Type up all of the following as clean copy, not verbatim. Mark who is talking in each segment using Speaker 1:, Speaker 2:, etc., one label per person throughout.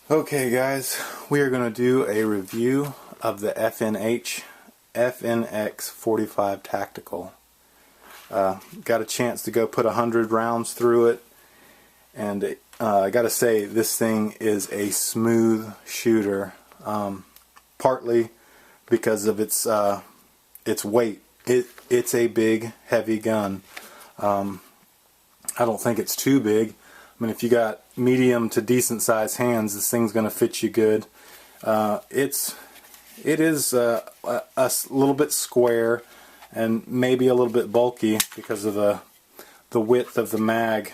Speaker 1: Okay guys, we are going to do a review of the Fnh Fnx-45 Tactical. Got a chance to go put 100 rounds through it, and I got to say this thing is a smooth shooter, partly because of its weight. It's a big, heavy gun. I don't think it's too big. I mean, if you got medium to decent sized hands, this thing's going to fit you good. It is a little bit square and maybe a little bit bulky because of the width of the mag.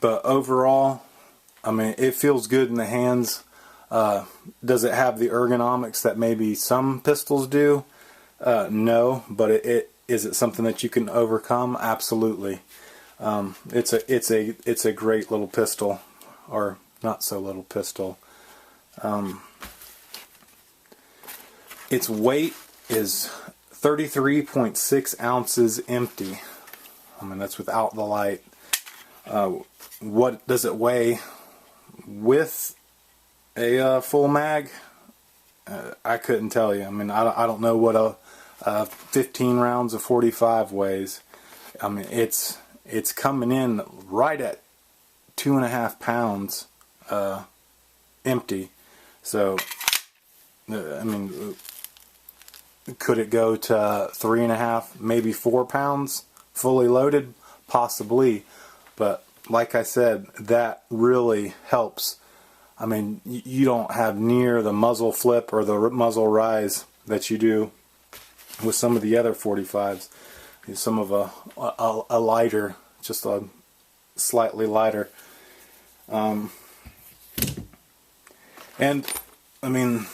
Speaker 1: But overall, I mean, it feels good in the hands. Does it have the ergonomics that maybe some pistols do? No, but is it something that you can overcome? Absolutely. It's a great little pistol, or not so little pistol. Its weight is 33.6 ounces empty. I mean, that's without the light. What does it weigh with a full mag? I couldn't tell you. I mean, I don't know what a 15 rounds of 45 weighs. I mean, it's coming in right at 2.5 pounds empty. So, I mean, could it go to 3.5, maybe 4 pounds fully loaded? Possibly. But like I said, that really helps. I mean, you don't have near the muzzle flip or the muzzle rise that you do with some of the other 45s. Some of a lighter, just a slightly lighter. And I mean,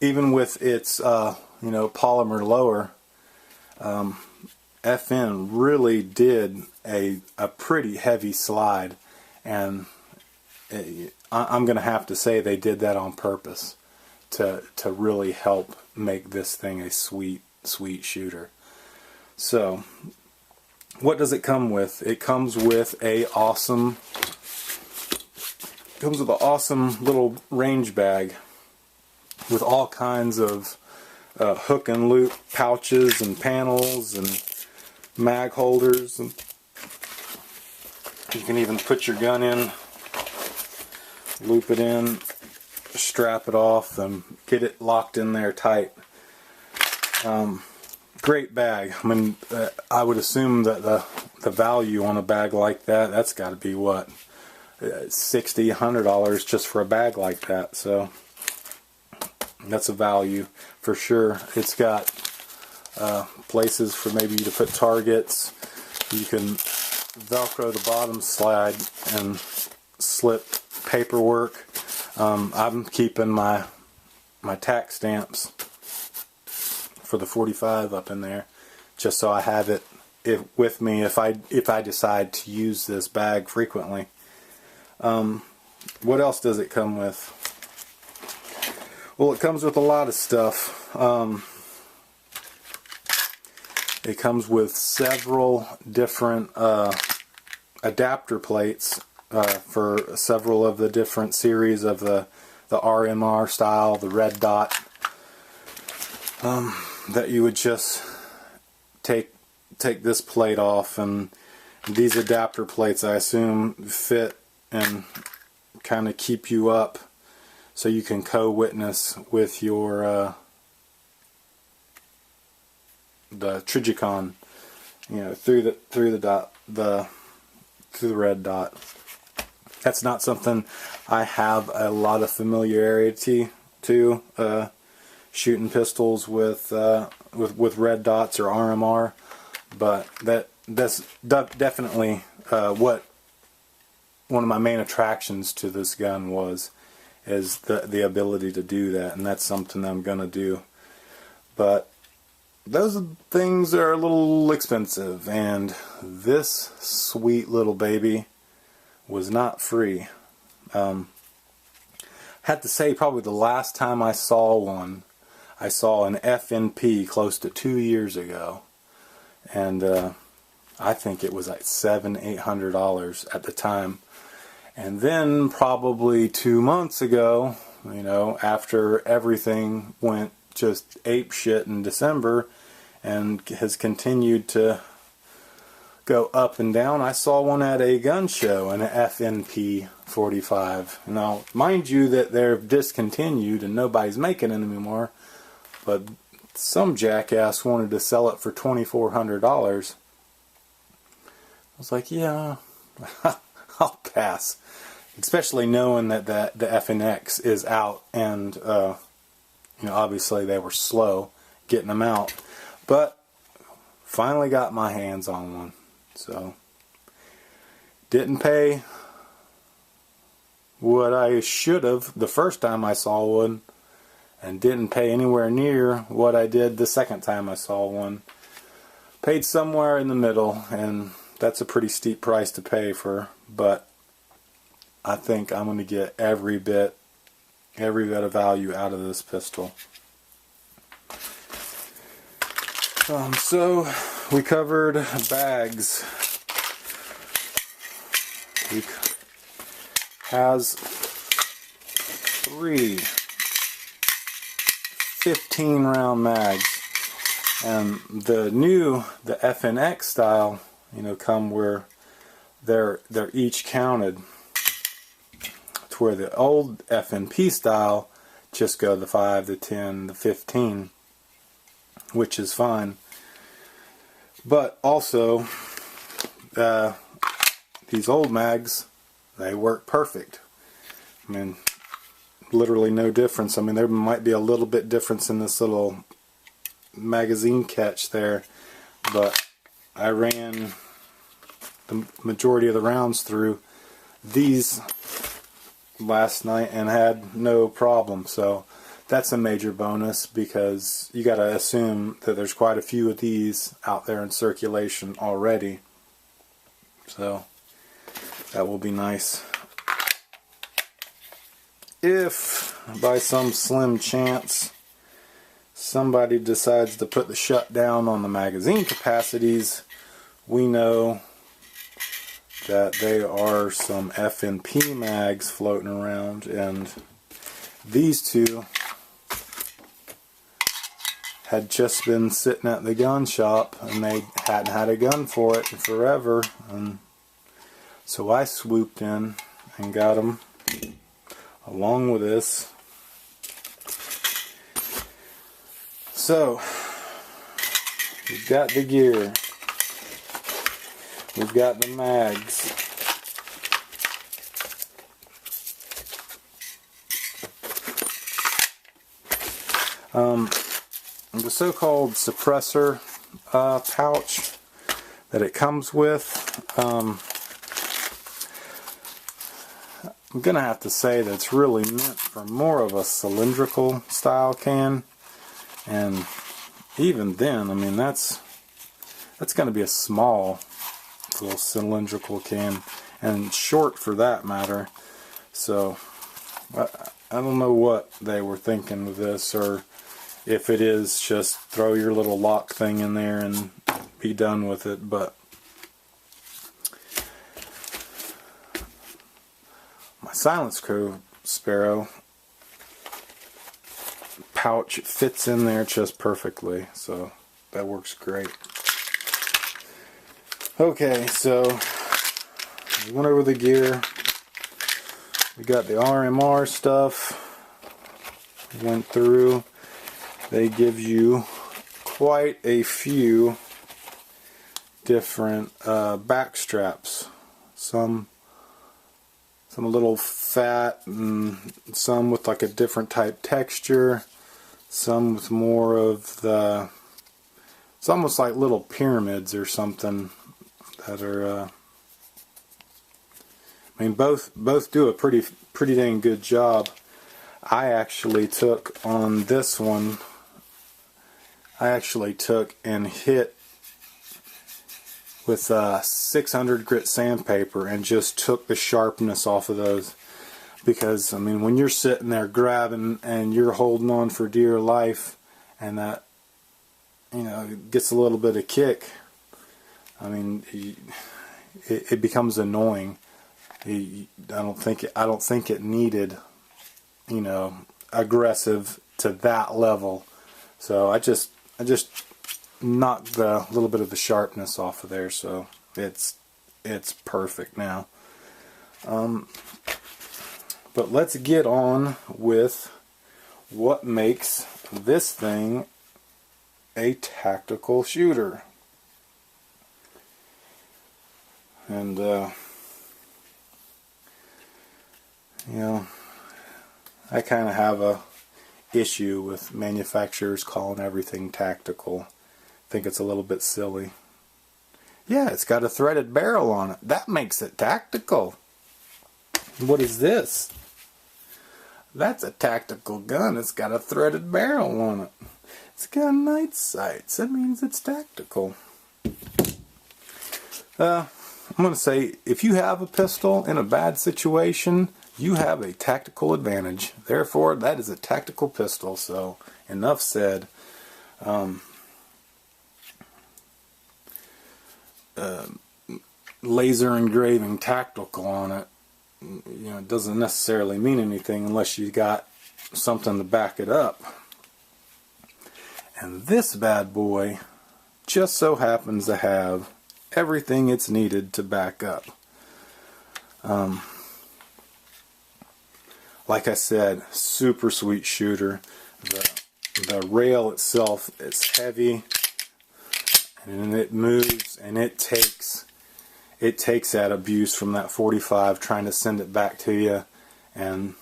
Speaker 1: even with its polymer lower, FN really did a pretty heavy slide, and I'm going to have to say they did that on purpose to really help make this thing a sweet shooter. So, what does it come with? It comes with an awesome little range bag with all kinds of hook and loop pouches and panels and mag holders, and you can even put your gun in, loop it in, strap it off, and get it locked in there tight. Great bag. I mean, I would assume that the value on a bag like that's got to be what, $60, $100 just for a bag like that. So that's a value for sure. It's got places for maybe to put targets. You can Velcro the bottom slide and slip paperwork. I'm keeping my tax stamps for the 45 up in there, just so I have it with me if I decide to use this bag frequently. What else does it come with? Well, it comes with a lot of stuff. It comes with several different adapter plates for several of the different series of the RMR style, the red dot, that you would just take this plate off, and these adapter plates, I assume, fit and kind of keep you up so you can co-witness with your the Trigicon, through the red dot. That's not something I have a lot of familiarity to, shooting pistols with red dots or RMR, but that's definitely what one of my main attractions to this gun is the ability to do that, and that's something I'm gonna do. But those things are a little expensive, and this sweet little baby was not free. Had to say, probably the last time I saw one, I saw an FNP close to 2 years ago, and I think it was like $700-800 at the time. And then probably 2 months ago, you know, after everything went just ape shit in December and has continued to go up and down, I saw one at a gun show, an Fnh 45. Now, mind you that they're discontinued and nobody's making it anymore, but some jackass wanted to sell it for $2,400. I was like, yeah, I'll pass. Especially knowing that the FNX is out, and you know, obviously they were slow getting them out, but finally got my hands on one. So didn't pay what I should have the first time I saw one, and didn't pay anywhere near what I did the second time I saw one. Paid somewhere in the middle, and that's a pretty steep price to pay for, but I think I'm going to get every bit of value out of this pistol. So we covered bags. Has 3 15-round mags, and the FNX style, you know, come where they're each counted, to where the old FNP style just go the 5, the 10, the 15, which is fine. But also, these old mags, they work perfect. I mean, literally no difference. I mean, there might be a little bit difference in this little magazine catch there, but I ran the majority of the rounds through these last night and had no problem. So that's a major bonus, because you got to assume that there's quite a few of these out there in circulation already. So that will be nice. If by some slim chance somebody decides to put the shutdown on the magazine capacities, we know that there are some FNP mags floating around, and these two had just been sitting at the gun shop and they hadn't had a gun for it in forever, and so I swooped in and got them along with this. So we've got the gear, we've got the mags, the so-called suppressor pouch that it comes with. I'm gonna have to say that it's really meant for more of a cylindrical style can, and even then, I mean, that's gonna be a small little cylindrical can, and short for that matter. So I don't know what they were thinking with this, or if it is just throw your little lock thing in there and be done with it, but my Silence Cove Sparrow pouch fits in there just perfectly, so that works great. Okay, so we went over the gear. We got the RMR stuff. We went through. They give you quite a few different back straps. Some a little fat, and some with like a different type texture. Some with more of the, it's almost like little pyramids or something that are. I mean, both do a pretty dang good job. I actually took on this one. I actually took and hit with 600 grit sandpaper and just took the sharpness off of those, because I mean, when you're sitting there grabbing and you're holding on for dear life, and that, you know, gets a little bit of kick, I mean, it becomes annoying. I don't think it needed, you know, aggressive to that level. So I just knocked a little bit of the sharpness off of there, so it's perfect now. But let's get on with what makes this thing a tactical shooter. And you know, I kind of have a issue with manufacturers calling everything tactical. I think it's a little bit silly. Yeah, it's got a threaded barrel on it. That makes it tactical. What is this? That's a tactical gun. It's got a threaded barrel on it. It's got night sights. That means it's tactical. I'm going to say, if you have a pistol in a bad situation, you have a tactical advantage. Therefore, that is a tactical pistol. So, enough said. Laser engraving tactical on it, you know, it doesn't necessarily mean anything unless you got something to back it up. And this bad boy just so happens to have everything it's needed to back up. Like I said, super sweet shooter. The rail itself is heavy, and it moves, and it takes that abuse from that 45, trying to send it back to you, and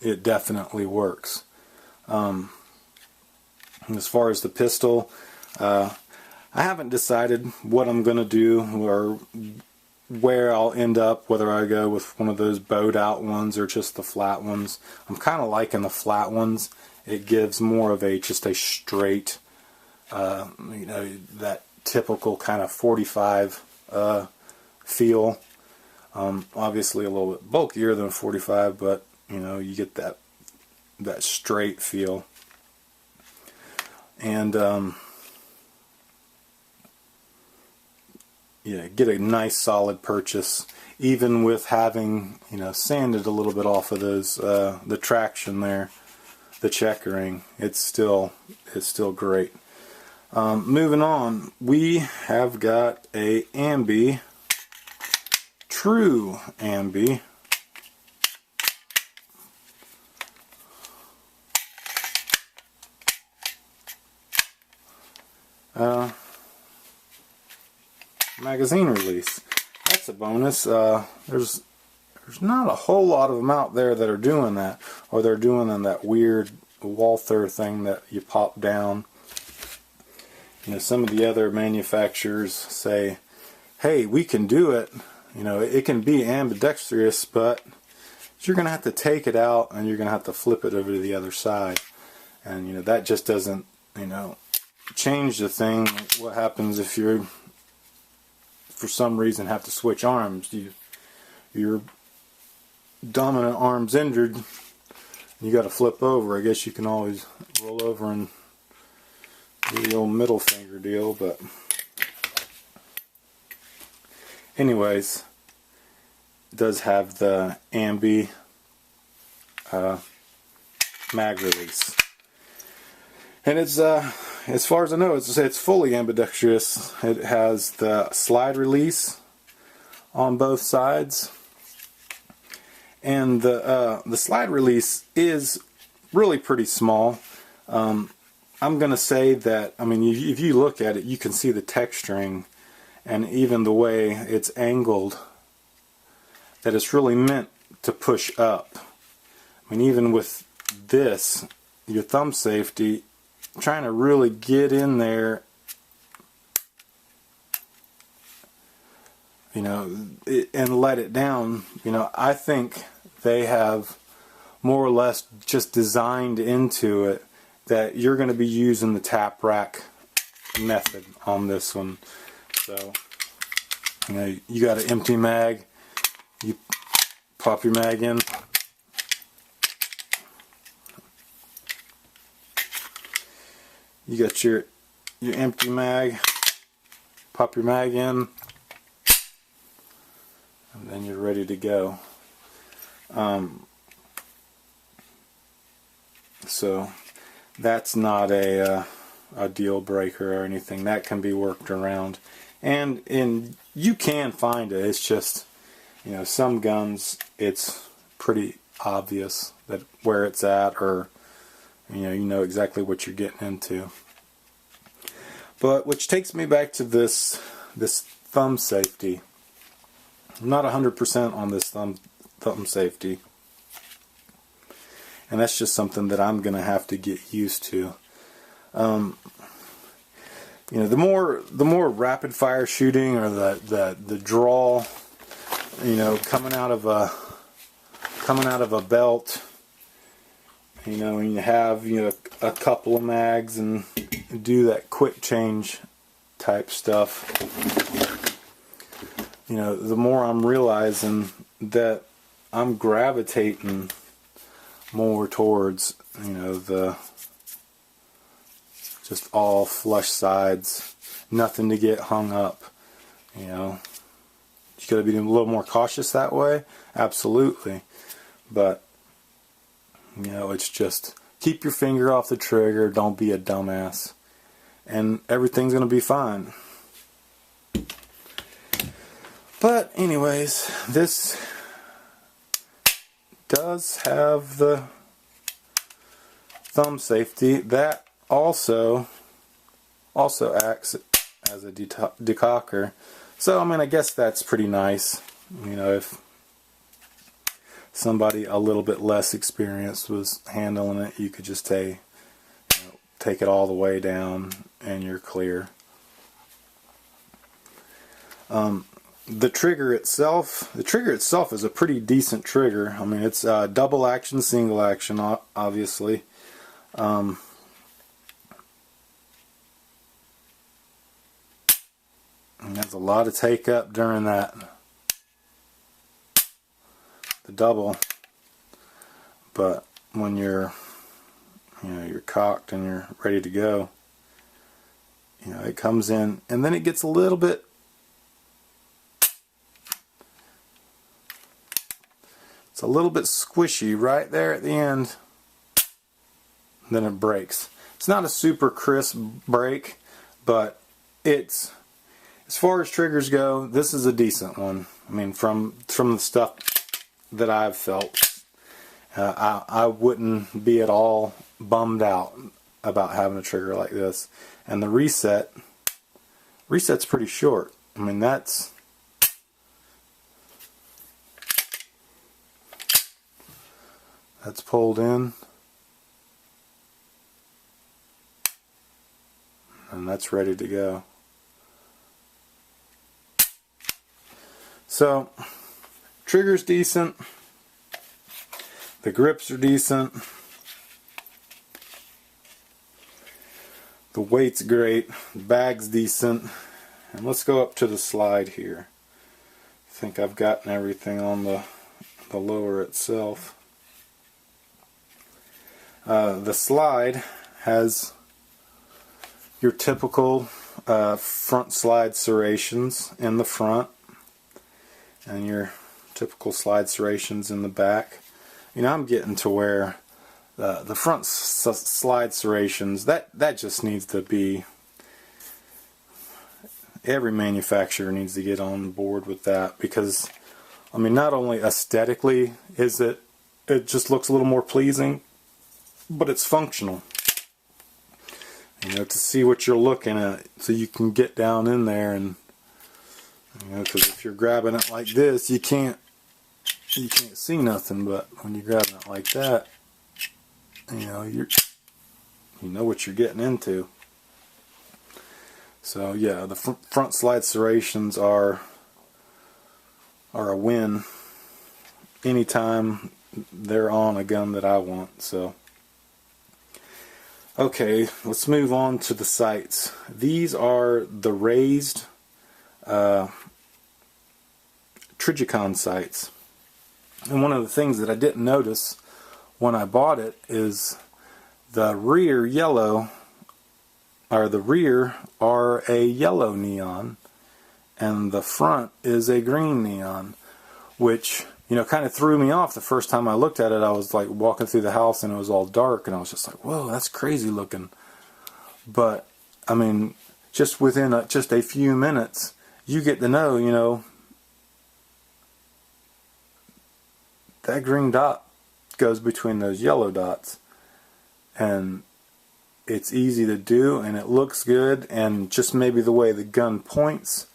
Speaker 1: it definitely works. As far as the pistol, I haven't decided what I'm going to do or where I'll end up, whether I go with one of those bowed out ones or just the flat ones. I'm kind of liking the flat ones. It gives more of just a straight, you know, that typical kind of 45 feel. Obviously a little bit bulkier than a 45, but you know, you get that straight feel. And yeah, get a nice solid purchase, even with having, you know, sanded a little bit off of those the traction there, the checkering. It's still great. Moving on, we have got a Ambi, true Ambi, magazine release. That's a bonus. There's not a whole lot of them out there that are doing that, or they're doing that weird Walther thing that you pop down. You know, some of the other manufacturers say, hey, we can do it. You know, it can be ambidextrous, but you're going to have to take it out and you're going to have to flip it over to the other side. And, you know, that just doesn't, you know, change the thing. What happens if you're, for some reason, have to switch arms? Your dominant arm's injured. You got to flip over. I guess you can always roll over and do the old middle finger deal, but anyways, it does have the Ambi mag release, and it's as far as I know, it's fully ambidextrous. It has the slide release on both sides, and the slide release is really pretty small. I'm going to say that, I mean, if you look at it, you can see the texturing and even the way it's angled, that it's really meant to push up. I mean, even with this, your thumb safety, trying to really get in there, you know, and let it down, you know, I think they have more or less just designed into it that you're going to be using the tap rack method on this one. So, you know, you got an empty mag, you pop your mag in, you got your empty mag, pop your mag in, and then you're ready to go. So that's not a deal breaker or anything. That can be worked around, and you can find it. It's just, you know, some guns it's pretty obvious that where it's at, or you know exactly what you're getting into. But which takes me back to this thumb safety. I'm not 100% on this thumb safety, and that's just something that I'm gonna have to get used to. You know, the more rapid fire shooting, or the draw, you know, coming out of a belt, you know, and you have, you know, a couple of mags and do that quick change type stuff, you know, the more I'm realizing that I'm gravitating more towards, you know, the just all flush sides, nothing to get hung up. You know, you gotta be a little more cautious that way, absolutely, but you know, it's just keep your finger off the trigger, don't be a dumbass, and everything's gonna be fine. But anyways, this does have the thumb safety that also acts as a decocker. So I mean, I guess that's pretty nice. You know, if somebody a little bit less experienced was handling it, you could just take it all the way down and you're clear. The trigger itself is a pretty decent trigger. I mean, it's double action, single action, obviously. And there's a lot of take up during the double, but when you're cocked and you're ready to go, you know, it comes in, and then it gets a little bit, it's a little bit squishy right there at the end, and then it breaks. It's not a super crisp break, but it's, as far as triggers go, this is a decent one. I mean, from the stuff that I've felt, I wouldn't be at all bummed out about having a trigger like this. And the reset's pretty short. I mean, that's pulled in, and that's ready to go. So, trigger's decent, the grips are decent, the weight's great, the bag's decent, and let's go up to the slide here. I think I've gotten everything on the lower itself. The slide has your typical front slide serrations in the front, and your typical slide serrations in the back. You know, I'm getting to where the front slide serrations, that just needs to be, every manufacturer needs to get on board with that, because I mean, not only aesthetically is it just looks a little more pleasing, but it's functional. You know, to see what you're looking at, so you can get down in there, and you know, because if you're grabbing it like this, you can't see nothing. But when you're grabbing it like that, you know, you know what you're getting into. So yeah, the front slide serrations are a win anytime they're on a gun that I want. So okay, let's move on to the sights. These are the raised Trijicon sights, and one of the things that I didn't notice when I bought it is the rear yellow, or the rear are a yellow neon and the front is a green neon, which, you know, kind of threw me off the first time I looked at it. I was like walking through the house and it was all dark, and I was just like, whoa, that's crazy looking. But I mean, just within just a few minutes, you get to know, you know, that green dot goes between those yellow dots, and it's easy to do, and it looks good, and just maybe the way the gun points,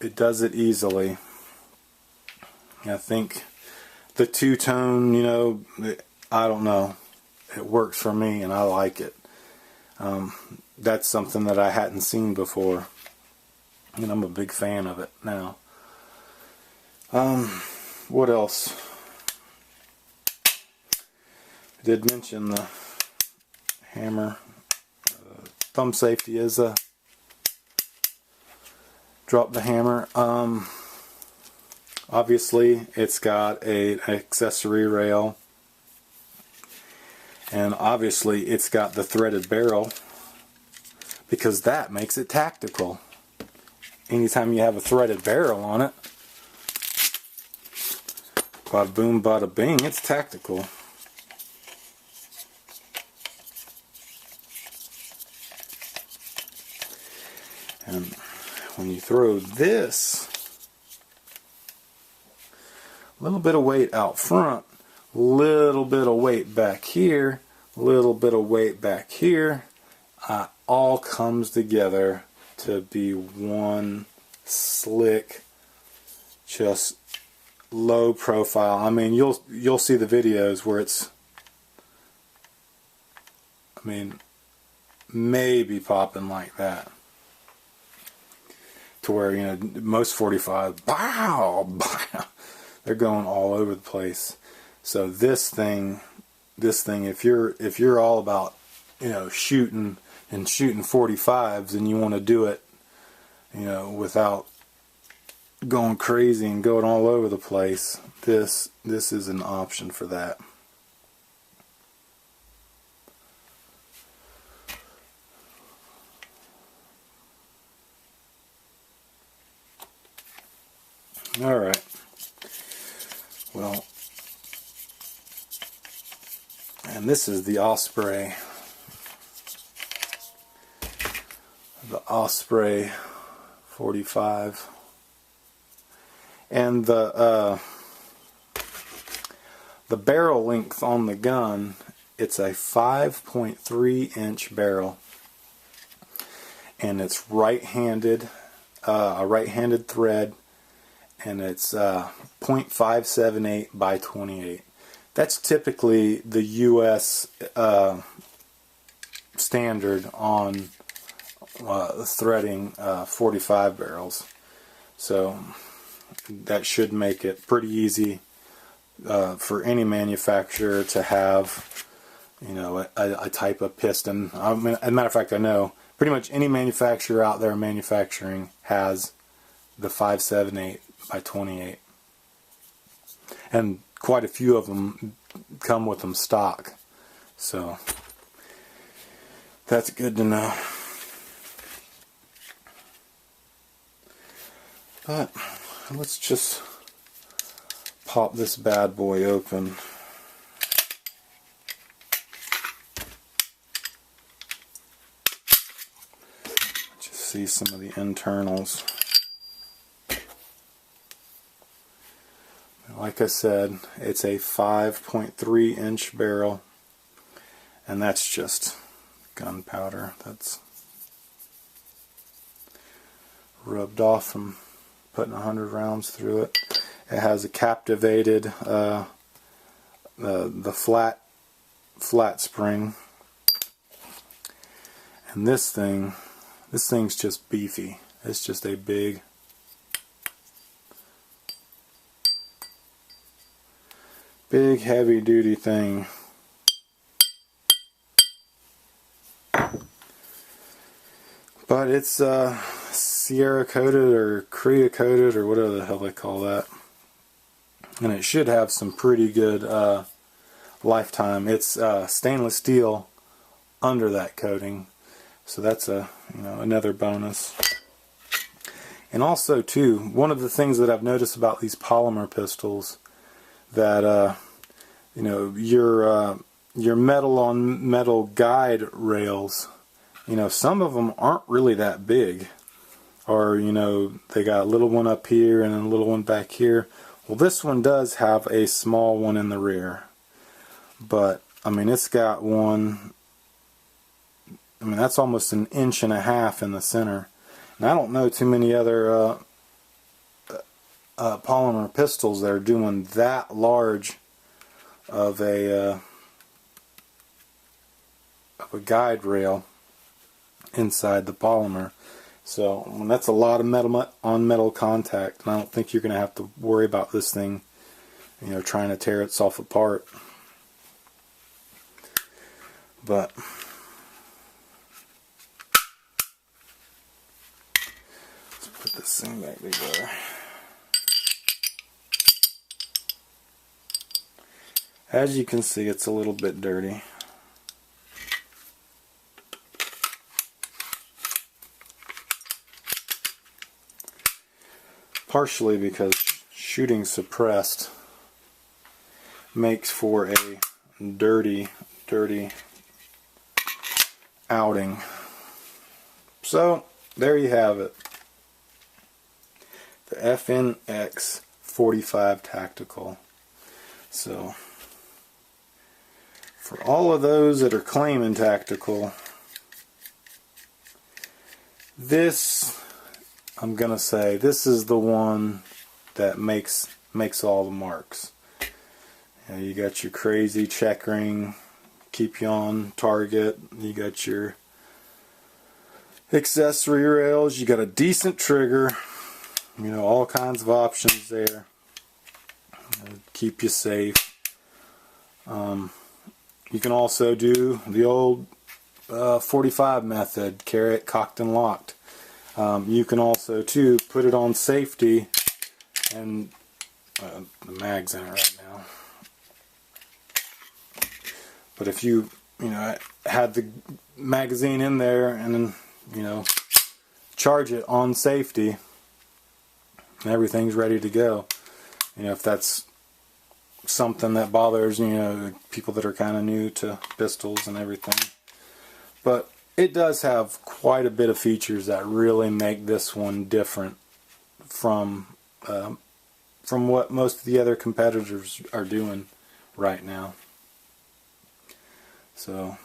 Speaker 1: it does it easily. I think the two-tone, you know, I don't know, it works for me and I like it. That's something that I hadn't seen before, and I'm a big fan of it now. What else? I did mention the hammer. Thumb safety is a drop the hammer. Obviously it's got an accessory rail, and obviously it's got the threaded barrel, because that makes it tactical. Anytime you have a threaded barrel on it, bada boom bada bing, it's tactical. And when you throw this, a little bit of weight out front, little bit of weight back here, little bit of weight back here, all comes together to be one slick, just low profile. I mean, you'll see the videos where it's, I mean, maybe popping like that, to where, you know, most 45, wow, they're going all over the place. So this thing, if you're all about, you know, shooting 45s, and you want to do it, you know, without going crazy and going all over the place, this is an option for that. Alright, well, and this is the Osprey. The Osprey 45. And the barrel length on the gun, it's a 5.3 inch barrel. And it's right-handed, a right-handed thread. And it's 0.578 by 28. That's typically the US standard on threading 45 barrels. So that should make it pretty easy for any manufacturer to have, you know, a type of piston. I mean, as a matter of fact, I know pretty much any manufacturer out there manufacturing has the 5.78 by 28, and quite a few of them come with them stock, so that's good to know. But let's just pop this bad boy open. Just see some of the internals. Like I said, it's a 5.3 inch barrel, and that's just gunpowder that's rubbed off from putting 100 rounds through it. It has a captivated the flat spring, and this thing's just beefy. It's just a big heavy duty thing. But it's Sierra coated or Korea coated or whatever the hell they call that, and it should have some pretty good lifetime. It's stainless steel under that coating, so that's another bonus. And also too, one of the things that I've noticed about these polymer pistols, that you know, your metal on metal guide rails, you know, some of them aren't really that big, or you know, they got a little one up here and a little one back here. Well, this one does have a small one in the rear, but I mean, it's got one, I mean, that's almost 1.5 inches in the center. And I don't know too many other polymer pistols that are doing that large of a guide rail inside the polymer. So that's a lot of metal on metal contact, and I don't think you're going to have to worry about this thing, you know, trying to tear itself apart. But let's put this thing back together. As you can see, it's a little bit dirty. Partially because shooting suppressed makes for a dirty outing. So there you have it. The Fnh Fnx-45 Tactical. So for all of those that are claiming tactical, this, I'm gonna say, this is the one that makes all the marks. You know, you got your crazy checkering, keep you on target. You got your accessory rails. You got a decent trigger. You know, all kinds of options there. Keep you safe. You can also do the old 45 method, carry it cocked and locked. You can also too put it on safety, and the mag's in it right now. But if you know, had the magazine in there and then, you know, charge it on safety, and everything's ready to go. You know, if that's something that bothers, you know, people that are kind of new to pistols and everything. But it does have quite a bit of features that really make this one different from what most of the other competitors are doing right now. So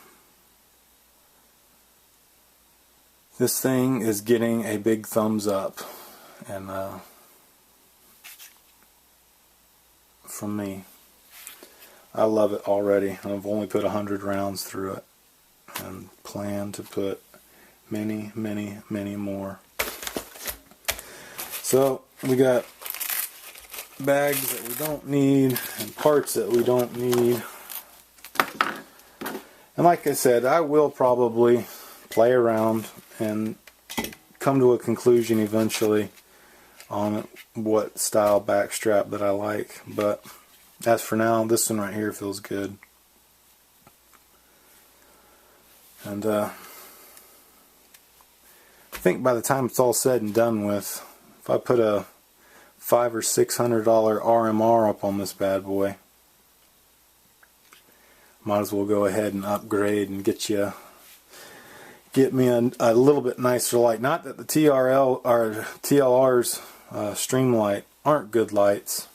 Speaker 1: this thing is getting a big thumbs up, and from me, I love it already. I've only put 100 rounds through it, and plan to put many more. So we got bags that we don't need and parts that we don't need. And like I said, I will probably play around and come to a conclusion eventually on what style backstrap that I like. But as for now, this one right here feels good. And I think by the time it's all said and done with, if I put a $500 or $600 RMR up on this bad boy, might as well go ahead and upgrade and get me a little bit nicer light. Not that the TRL or TLR's Streamlight aren't good lights.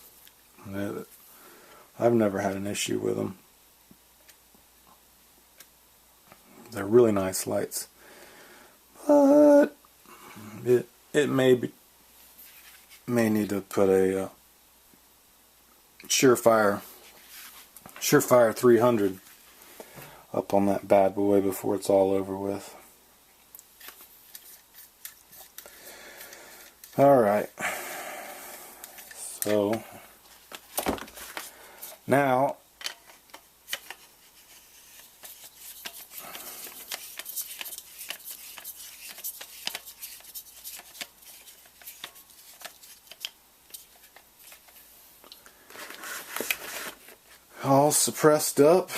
Speaker 1: I've never had an issue with them. They're really nice lights, but it may need to put a Surefire 300 up on that bad boy before it's all over with. Alright, so now all suppressed up.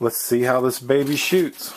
Speaker 1: Let's see how this baby shoots.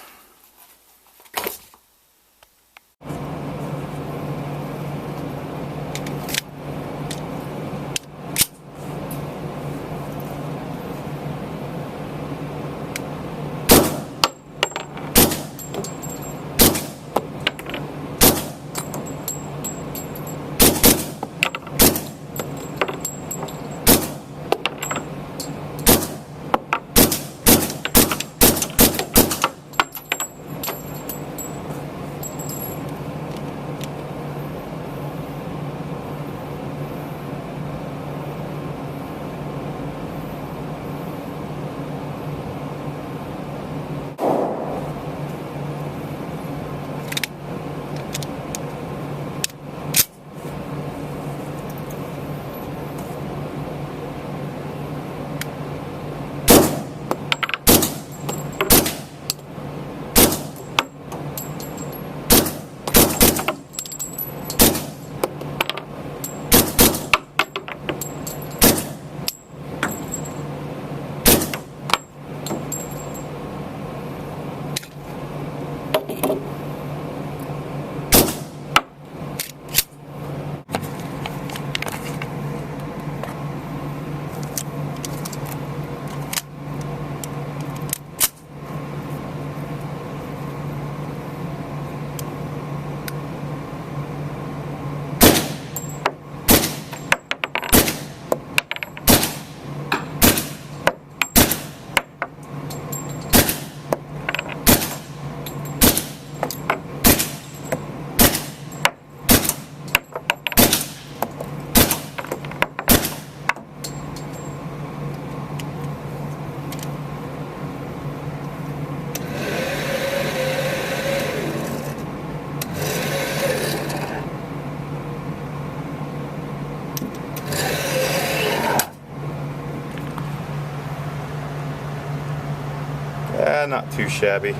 Speaker 1: Not too shabby.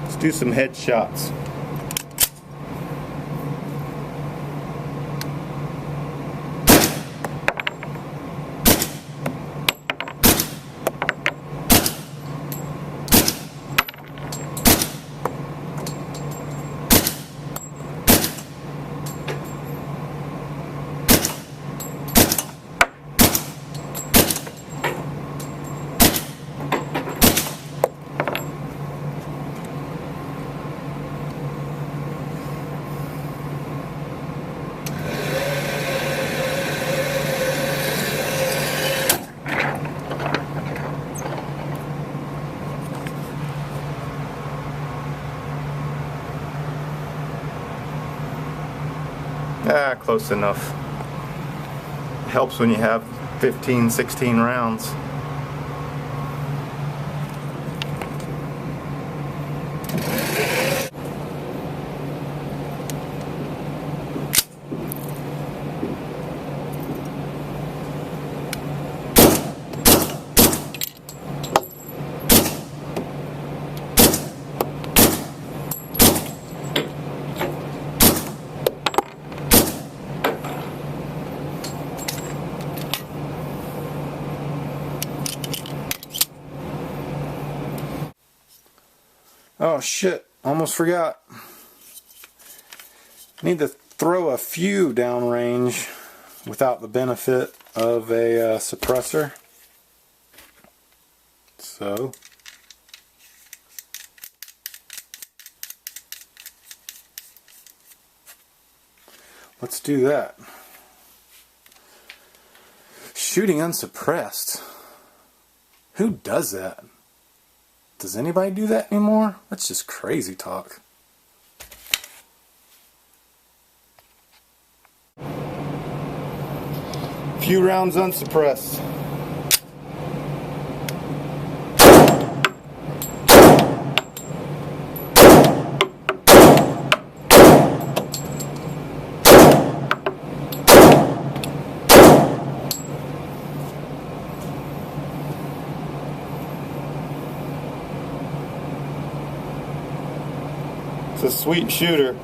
Speaker 1: Let's do some headshots. Close enough. Helps when you have 15, 16 rounds. Oh shit, almost forgot. Need to throw a few downrange without the benefit of a suppressor. So let's do that. Shooting unsuppressed. Who does that? Does anybody do that anymore? That's just crazy talk. Few rounds unsuppressed.
Speaker 2: It's a sweet shooter.